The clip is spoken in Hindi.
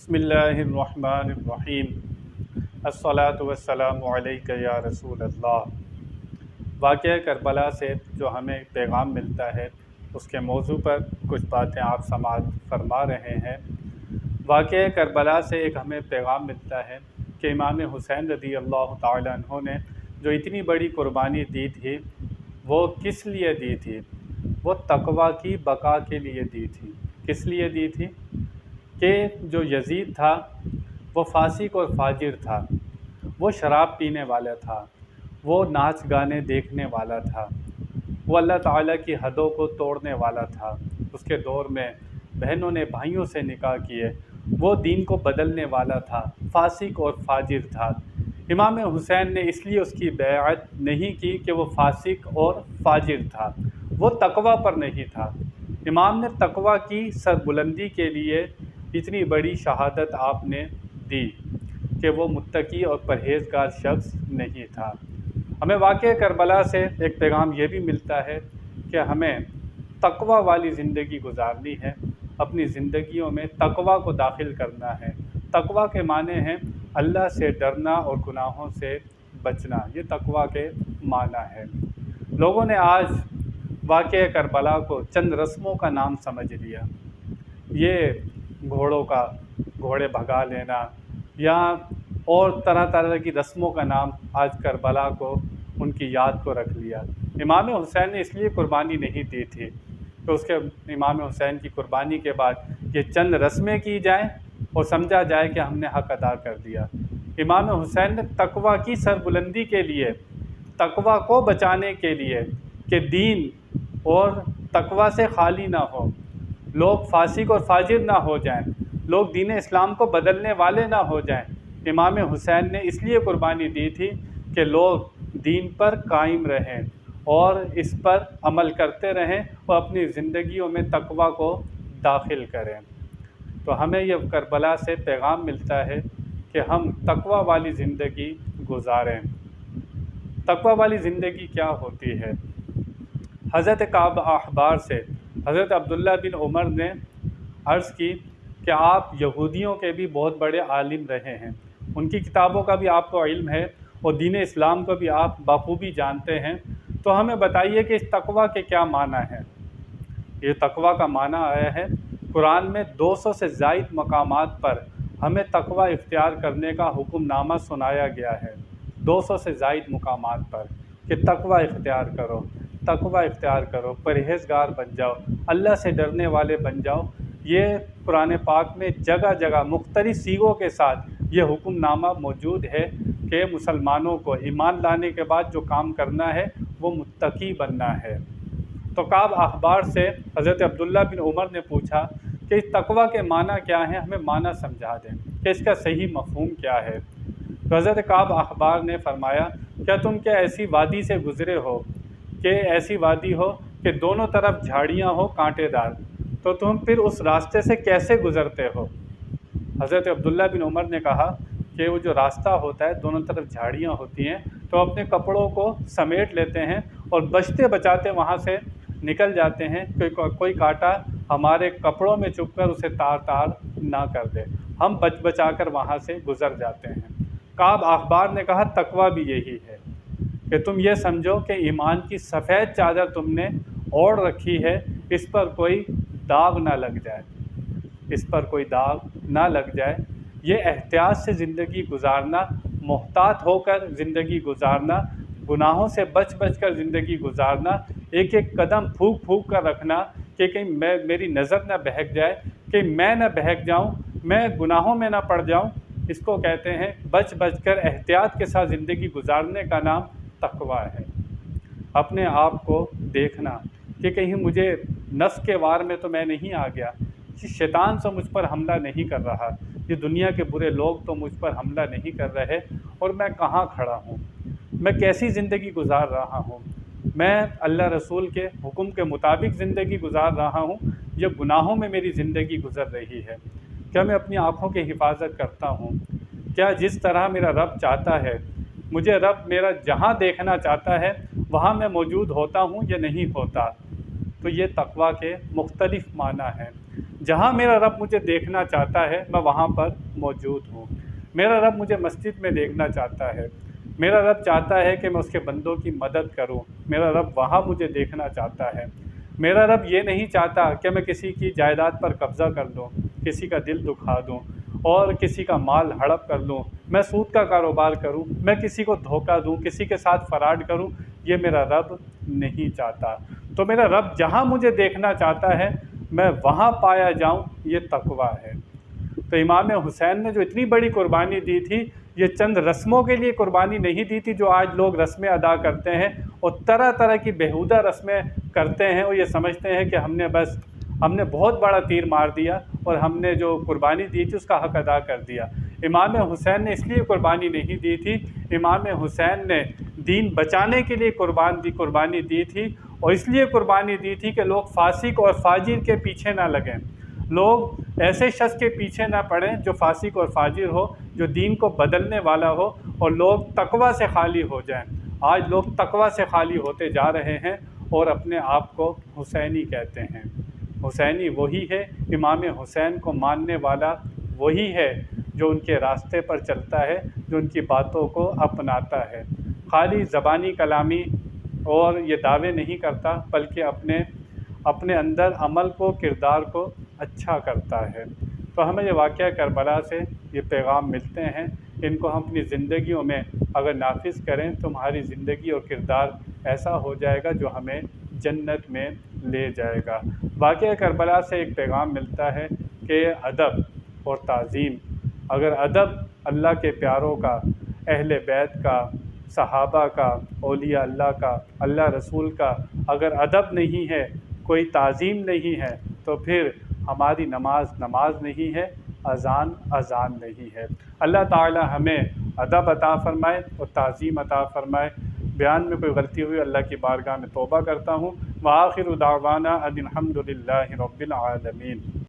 बिस्मिल्लाहिर्रहमानिर्रहीम अस्सलातु वस्सलामु अलैका या रसूल अल्लाह। वाक़या करबला से जो हमें पैगाम मिलता है उसके मौजू पर कुछ बातें आप समाअत फरमा रहे हैं। वाक़या करबला से एक हमें पैगाम मिलता है कि इमाम हुसैन रज़ी अल्लाह तआला अन्हु ने जो इतनी बड़ी कुर्बानी दी थी वो किस लिए दी थी? वो तक़वा की बका के लिए दी थी। किस लिए दी थी? कि जो यज़ीद था वो फासिक और फाजिर था, वो शराब पीने वाला था, वो नाच गाने देखने वाला था, वो अल्लाह ताला की हदों को तोड़ने वाला था। उसके दौर में बहनों ने भाइयों से निकाह किए, वो दीन को बदलने वाला था, फासिक और फाजिर था। इमाम हुसैन ने इसलिए उसकी बैअत नहीं की कि वो फासिक और फाजिर था, वो तक़वा पर नहीं था। इमाम ने तक़वा की सरबुलंदी के लिए इतनी बड़ी शहादत आपने दी कि वो मुत्तकी और परहेज़गार शख्स नहीं था। हमें वाक़या करबला से एक पैगाम ये भी मिलता है कि हमें तक़वा वाली ज़िंदगी गुजारनी है, अपनी ज़िंदगियों में तक़वा को दाखिल करना है। तक़वा के माने हैं अल्लाह से डरना और गुनाहों से बचना, ये तक़वा के माना है। लोगों ने आज वाक़या करबला को चंद रस्मों का नाम समझ लिया। ये घोड़े भगा लेना या और तरह तरह की रस्मों का नाम आज करबला को उनकी याद को रख लिया। इमाम हुसैन ने इसलिए कुर्बानी नहीं दी थी कि उसके इमाम हुसैन की कुर्बानी के बाद ये चंद रस्में की जाएं और समझा जाए कि हमने हक़ अदा कर दिया। इमाम हुसैन ने तक़वा की सरबुलंदी के लिए, तक़वा को बचाने के लिए कि दीन और तक़वा से खाली ना हो, लोग फासिक और फाजिर ना हो जाएं, लोग दीन इस्लाम को बदलने वाले ना हो जाएं। इमाम हुसैन ने इसलिए कुर्बानी दी थी कि लोग दीन पर कायम रहें और इस पर अमल करते रहें और अपनी ज़िंदगियों में तक़वा को दाखिल करें। तो हमें यह करबला से पैगाम मिलता है कि हम तक़वा वाली ज़िंदगी गुजारें। तक़वा वाली ज़िंदगी क्या होती है? हज़रत काब अहबार से हज़रत अब्दुल्ला बिन उमर ने अर्ज़ की कि आप यहूदियों के भी बहुत बड़े आलिम रहे हैं, उनकी किताबों का भी आपको इल्म है और दीन इस्लाम को भी आप बखूबी जानते हैं, तो हमें बताइए कि इस तक़वा के क्या माना है। ये तक़वा का माना आया है कुरान में 200 से ज़ायद मकामात पर हमें तक़वा इख्तियार करने का हुक्मनामा सुनाया गया है। 200 से ज़ायद मकामात पर कि तक़वा इख्तियार करो, तक़वा इख्तियार करो, परहेज़गार बन जाओ, अल्लाह से डरने वाले बन जाओ। ये कुरान पाक में जगह जगह मुख्तलिफ़ सीगों के साथ ये हुक्मनामा मौजूद है कि मुसलमानों को ईमान लाने के बाद जो काम करना है वो मुत्तकी बनना है। तो काब अखबार से हज़रत अब्दुल्ला बिन उमर ने पूछा कि इस तक़वा के माना क्या है, हमें माना समझा दें कि इसका सही मफ़हूम क्या है। तो हज़रत काब अखबार ने फरमाया, क्या ऐसी वादी से गुज़रे हो कि ऐसी वादी हो कि दोनों तरफ झाड़ियाँ हो कांटेदार, तो तुम फिर उस रास्ते से कैसे गुज़रते हो? हज़रत अब्दुल्ला बिन उमर ने कहा कि वो जो रास्ता होता है दोनों तरफ झाड़ियाँ होती हैं, तो अपने कपड़ों को समेट लेते हैं और बचते बचाते वहाँ से निकल जाते हैं कि कोई कांटा हमारे कपड़ों में चुभकर उसे तार तार ना कर दे, हम बच बचा कर वहाँ से गुज़र जाते हैं। काब अखबार ने कहा तक़वा भी यही है कि तुम ये समझो कि ईमान की सफ़ेद चादर तुमने ओढ़ रखी है, इस पर कोई दाग ना लग जाए, इस पर कोई दाग ना लग जाए। ये एहतियात से ज़िंदगी गुजारना, मोहतात होकर ज़िंदगी गुजारना, गुनाहों से बच बच कर ज़िंदगी गुजारना, एक एक कदम फूंक फूंक कर रखना कि कहीं मेरी नज़र ना बहक जाए, कि मैं ना बहक जाऊं, मैं गुनाहों में ना पड़ जाऊं, इसको कहते हैं बच बच कर एहतियात के साथ ज़िंदगी गुजारने का नाम तक़वा है। अपने आप को देखना कि कहीं मुझे नफ्स के वार में तो मैं नहीं आ गया, कि शैतान तो मुझ पर हमला नहीं कर रहा, ये दुनिया के बुरे लोग तो मुझ पर हमला नहीं कर रहे, और मैं कहाँ खड़ा हूँ, मैं कैसी ज़िंदगी गुजार रहा हूँ, मैं अल्लाह रसूल के हुक्म के मुताबिक ज़िंदगी गुजार रहा हूँ या गुनाहों में मेरी ज़िंदगी गुज़र रही है। क्या मैं अपनी आँखों की हिफाजत करता हूँ? क्या जिस तरह मेरा रब चाहता है, मुझे रब मेरा जहाँ देखना चाहता है वहाँ मैं मौजूद होता हूँ या नहीं होता? तो ये तक़वा के मुख्तलिफ़ माना हैं। जहाँ मेरा रब मुझे देखना चाहता है मैं वहाँ पर मौजूद हूँ। मेरा रब मुझे मस्जिद में देखना चाहता है, मेरा रब चाहता है कि मैं उसके बंदों की मदद करूँ, मेरा रब वहाँ मुझे देखना चाहता है। मेरा रब ये नहीं चाहता कि मैं किसी की जायदाद पर कब्ज़ा कर दूँ, किसी का दिल दुखा दूँ और किसी का माल हड़प कर लूँ, मैं सूद का कारोबार करूँ, मैं किसी को धोखा दूँ, किसी के साथ फ़राड करूँ, ये मेरा रब नहीं चाहता। तो मेरा रब जहाँ मुझे देखना चाहता है मैं वहाँ पाया जाऊँ, ये तकवा है। तो इमाम हुसैन ने जो इतनी बड़ी कुर्बानी दी थी, ये चंद रस्मों के लिए कुर्बानी नहीं दी थी जो आज लोग रस्में अदा करते हैं और तरह तरह की बेहुदा रस्में करते हैं और ये समझते हैं कि हमने बहुत बड़ा तीर मार दिया और हमने जो कुर्बानी दी थी उसका हक़ अदा कर दिया। इमाम हुसैन ने इसलिए कुर्बानी नहीं दी थी, इमाम हुसैन ने दीन बचाने के लिए कुर्बानी दी थी और इसलिए कुर्बानी दी थी कि लोग फासिक और फाजिर के पीछे ना लगें, लोग ऐसे शख्स के पीछे ना पड़ें जो फासिक और फाजिर हो, जो दीन को बदलने वाला हो और लोग तकवा से खाली हो जाएं। आज लोग तकवा से खाली होते जा रहे हैं और अपने आप को हुसैनी कहते हैं। हुसैनी वही है, इमाम हुसैन को मानने वाला वही है जो उनके रास्ते पर चलता है, जो उनकी बातों को अपनाता है, खाली ज़बानी कलामी और ये दावे नहीं करता बल्कि अपने अंदर अमल को, किरदार को अच्छा करता है। तो हमें ये वाक़या करबला से ये पैगाम मिलते हैं, इनको हम अपनी ज़िंदगियों में अगर नाफिज करें तो हमारी ज़िंदगी और किरदार ऐसा हो जाएगा जो हमें जन्नत में ले जाएगा। वाक़या करबला से एक पैगाम मिलता है कि अदब और ताज़ीम, अगर अदब अल्लाह के प्यारों का, अहले बैत का, सहाबा का, औलिया अल्लाह का, अल्लाह रसूल का अगर अदब नहीं है, कोई ताज़ीम नहीं है, तो फिर हमारी नमाज नहीं है, अज़ान नहीं है। अल्लाह ताला हमें अदब अता फ़रमाए और ताज़ीम अता फ़रमाए। बयान में कोई गलती हुई अल्लाह की बारगाह में तौबा करता हूँ। व आखिरु दावाना अनिल हम्दुलिल्लाहि रब्बिल आलमीन।